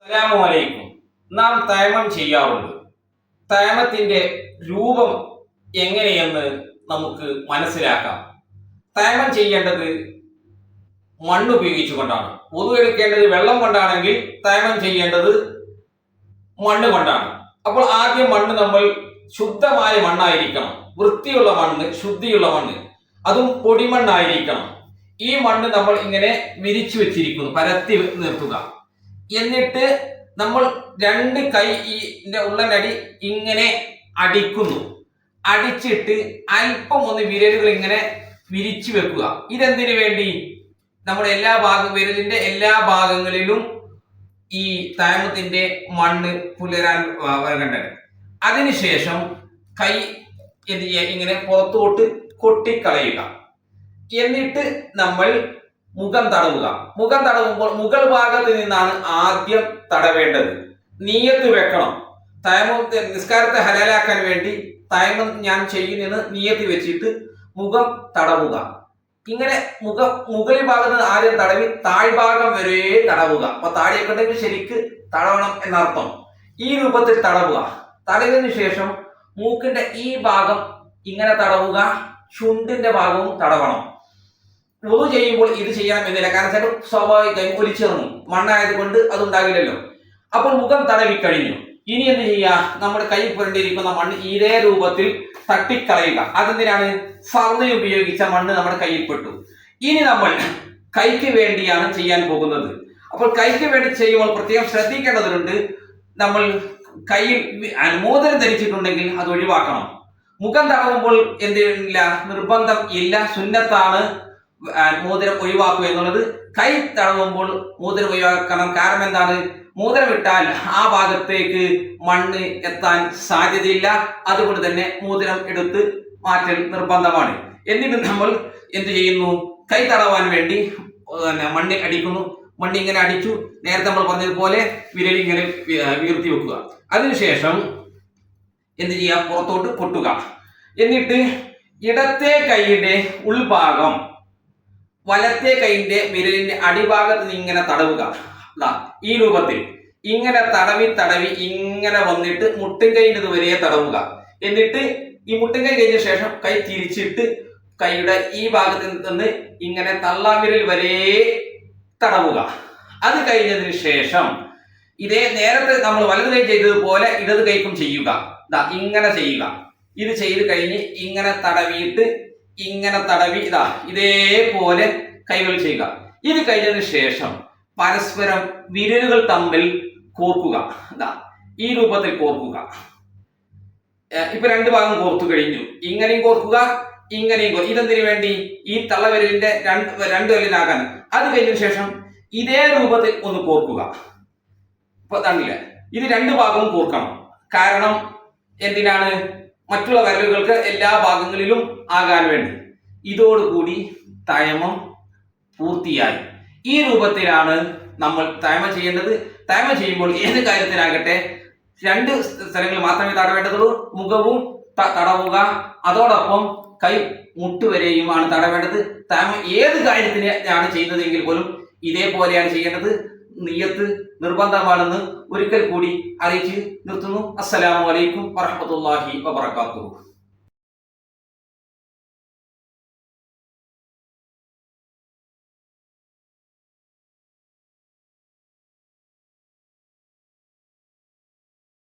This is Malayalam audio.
അസ്സലാമു നാം തയമം ചെയ്യാറുണ്ട്. തയമത്തിന്റെ രൂപം എങ്ങനെയെന്ന് നമുക്ക് മനസ്സിലാക്കാം. തയമം ചെയ്യേണ്ടത് മണ്ണ് ഉപയോഗിച്ചുകൊണ്ടാണ്. വുളു എടുക്കേണ്ടത് വെള്ളം കൊണ്ടാണെങ്കിൽ തയമം ചെയ്യേണ്ടത് മണ്ണ് കൊണ്ടാണ്. അപ്പോൾ ആദ്യം മണ്ണ് നമ്മൾ ശുദ്ധമായ മണ്ണായിരിക്കണം, വൃത്തിയുള്ള മണ്ണ്, ശുദ്ധിയുള്ള മണ്ണ്, അതും പൊടിമണ്ണായിരിക്കണം. ഈ മണ്ണ് നമ്മൾ ഇങ്ങനെ വിരിച്ചു വെച്ചിരിക്കുന്നു, പരത്തി നിർത്തുക. എന്നിട്ട് നമ്മൾ രണ്ട് കൈ ഉള്ളനടി ഇങ്ങനെ അടിക്കുന്നു. അടിച്ചിട്ട് അല്പം ഒന്ന് വിരലുകൾ ഇങ്ങനെ വിരിച്ചു വെക്കുക. ഇതെന്തിനു വേണ്ടി? നമ്മുടെ വിരലിന്റെ എല്ലാ ഭാഗങ്ങളിലും ഈ തയമത്തിന്റെ മണ്ണ് പുലരാൻ കണ്ടത്. അതിനുശേഷം കൈ എന്ത് ചെയ്യുക? ഇങ്ങനെ പുറത്തോട്ട് കൊട്ടിക്കളയുക. എന്നിട്ട് നമ്മൾ മുഖം തടവുക. മുഖം തടവുമ്പോൾ മുകൾ ഭാഗത്ത് നിന്നാണ് ആദ്യം തടവേണ്ടത്. നീയത്ത് വെക്കണം. നിസ്കാരത്തെ ഹലാലാക്കാൻ വേണ്ടി തയമം ഞാൻ ചെയ്യുന്നെന്ന് നീയത്ത് വെച്ചിട്ട് മുഖം തടവുക. ഇങ്ങനെ മുകളിൽ ഭാഗത്ത് ആദ്യം തടവി താഴ്ഭാഗം വരെ തടവുക. അപ്പൊ താഴെയൊക്കെ ഉണ്ടെങ്കിൽ ശരിക്ക് തടവണം എന്നർത്ഥം. ഈ രൂപത്തിൽ തടവുക. തടവിന് ശേഷം മൂക്കിന്റെ ഈ ഭാഗം ഇങ്ങനെ തടവുക, ചുണ്ടിന്റെ ഭാഗവും തടവണം. വുളു ചെയ്യുമ്പോൾ ഇത് ചെയ്യാൻ എന്നില്ല, കാരണം വെച്ചാൽ സ്വാഭാവികമായും ഒലിച്ചിറങ്ങും, മണ്ണായതുകൊണ്ട് അതുണ്ടാകില്ലല്ലോ. അപ്പോൾ മുഖം തടവി കഴിഞ്ഞു. ഇനി എന്ത് ചെയ്യുക? നമ്മുടെ കൈ പുരണ്ടിരിക്കുന്ന മണ്ണ് ഇതേ രൂപത്തിൽ തട്ടിക്കളയുക. അതെന്തിനാണ്? ഫർദ് ഉപയോഗിച്ച മണ്ണ് നമ്മുടെ കയ്യിൽ പെട്ടു. ഇനി നമ്മൾ കൈക്ക് വേണ്ടിയാണ് ചെയ്യാൻ പോകുന്നത്. അപ്പോൾ കൈക്ക് വേണ്ടി ചെയ്യുമ്പോൾ പ്രത്യേകം ശ്രദ്ധിക്കേണ്ടതുണ്ട്. നമ്മൾ കയ്യിൽ മോതിരം ധരിച്ചിട്ടുണ്ടെങ്കിൽ അത് ഒഴിവാക്കണം. മുഖം തടവുമ്പോൾ എന്തില്ല, നിർബന്ധം ഇല്ല, സുന്നത്താണ് മോതിരം ഒഴിവാക്കുക എന്നുള്ളത്. കൈ തടവുമ്പോൾ മോതിരം ഒഴിവാക്കണം. കാരണം എന്താണ്? മോതിരം ഇട്ടാൽ ആ ഭാഗത്തേക്ക് മണ്ണ് എത്താൻ സാധ്യതയില്ല. അതുകൊണ്ട് തന്നെ മോതിരം എടുത്ത് മാറ്റൽ നിർബന്ധമാണ്. എന്നിട്ട് നമ്മൾ എന്ത് ചെയ്യുന്നു? കൈ തടവാൻ വേണ്ടി മണ്ണ് അടിക്കുന്നു. മണ്ണ് ഇങ്ങനെ അടിച്ചു, നേരത്തെ നമ്മൾ പറഞ്ഞതുപോലെ വിരൽ ഇങ്ങനെ വീർത്തി വെക്കുക. അതിനുശേഷം എന്ത് ചെയ്യുക? പുറത്തോട്ട് കൊട്ടുക. എന്നിട്ട് ഇടത്തെ കൈയുടെ ഉൾഭാഗം വലത്തെ കൈന്റെ വിരലിന്റെ അടിഭാഗത്ത് നിന്ന് ഇങ്ങനെ തടവുക. ഈ രൂപത്തിൽ ഇങ്ങനെ തടവി ഇങ്ങനെ വന്നിട്ട് മുട്ടും കൈൻ്റെ വരെ തടവുക. എന്നിട്ട് ഈ മുട്ടും കൈ കഴിഞ്ഞ ശേഷം കൈ തിരിച്ചിട്ട് കൈയുടെ ഈ ഭാഗത്ത് നിന്ന് ഇങ്ങനെ തള്ളാവിരൽ വരെ തടവുക. അത് കഴിഞ്ഞതിന് ശേഷം ഇതേ നേരത്തെ നമ്മൾ വലത് കൈ ചെയ്തതുപോലെ ഇടത് കൈക്കും ചെയ്യുക. ഇങ്ങനെ ചെയ്യുക. ഇത് ചെയ്ത് കഴിഞ്ഞ് ഇങ്ങനെ തടവിയിട്ട് ഇങ്ങനെ തടവി ഇതേപോലെ കൈകൾ ചെയ്യുക. ഇത് കഴിഞ്ഞതിന് ശേഷം പരസ്പരം വിരലുകൾ തമ്മിൽ കോർക്കുക. ഈ രൂപത്തിൽ കോർക്കുക. ഇപ്പൊ രണ്ട് ഭാഗം കോർത്തു കഴിഞ്ഞു. ഇങ്ങനെയും കോർക്കുക, ഇങ്ങനെയും. ഇതെന്തിനു വേണ്ടി? ഈ തള്ളവിരലിന്റെ രണ്ട് വിരലിനാകാൻ. അത് കഴിഞ്ഞതിന് ശേഷം ഇതേ രൂപത്തിൽ ഒന്ന് കോർക്കുക. ഇപ്പൊ തന്നില്ല, ഇത് രണ്ട് ഭാഗവും കോർക്കണം. കാരണം എന്തിനാണ്? മറ്റുള്ള വിരലുകൾക്ക് എല്ലാ ഭാഗങ്ങളിലും ആകാൻ വേണ്ടി. ഇതോടുകൂടി തയമം പൂർത്തിയായി. ഈ രൂപത്തിലാണ് നമ്മൾ തയമം ചെയ്യേണ്ടത്. തയമം ചെയ്യുമ്പോൾ ഏത് കാര്യത്തിനാകട്ടെ രണ്ട് സ്ഥലങ്ങൾ മാത്രമേ തടവേണ്ടതുള്ളൂ. മുഖവും തടവുക, അതോടൊപ്പം കൈ മുട്ടുവരെയുമാണ് തടവേണ്ടത്. തയമം ഏത് കാര്യത്തിനാണ് ചെയ്യുന്നതെങ്കിൽ പോലും ഇതേപോലെയാണ് ചെയ്യേണ്ടത്. നിയ്യത്ത് നിർബന്ധമാണെന്ന് ഒരിക്കൽ കൂടി അറിയിച്ച് നിർത്തുന്നു. അസ്സലാമു അലൈക്കും വറഹ്മത്തുള്ളാഹി വബറകാതുഹു.